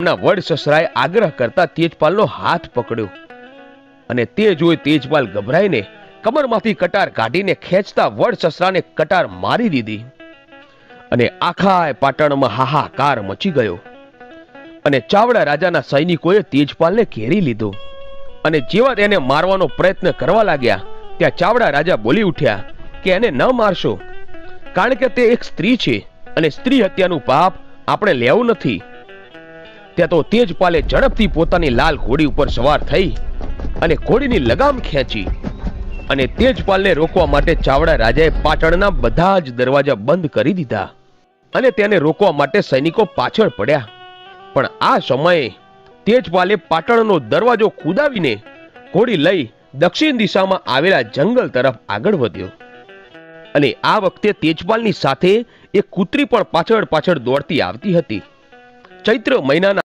વડ સસરાએ આગ્રહ કરતા તેજપાલનો હાથ પકડ્યો અને તે જોઈ તેજપાલ ગભરાઈને કમરમાંથી કટાર કાઢીને ખેંચતા વડ સસરાને કટાર મારી દીધી અને આખા પાટણમાં હાહાકાર મચી ગયો અને ચાવડા રાજાના સૈનિકોએ તેજપાલને ઘેરી લીધો અને જેવા તેને મારવાનો પ્રયત્ન કરવા લાગ્યા ત્યાં ચાવડા રાજા બોલી ઉઠ્યા કે એને ન મારશો, કારણ કે તે એક સ્ત્રી છે અને સ્ત્રી હત્યાનું પાપ આપણે લેવું નથી. ત્યાં તો તેજપાલે ઝડપથી પોતાની લાલ ઘોડી ઉપર સવાર થઈ અને ઘોડીની લગામ ખેંચી અને તેજપાલને રોકવા માટે ચાવડા રાજાએ પાટણના બધા જ દરવાજા બંધ કરી દીધા અને તેને રોકવા માટે સૈનિકો પાછળ પડ્યા. પણ આ સમયે તેજપાલે પાટણનો દરવાજો ખુદાવીને ઘોડી લઈ દક્ષિણ દિશામાં આવેલા જંગલ તરફ આગળ વધ્યો અને આ વખતે તેજપાલની સાથે એક કૂતરી પણ પાછળ પાછળ દોડતી આવતી હતી. ચૈત્ર મહિનાના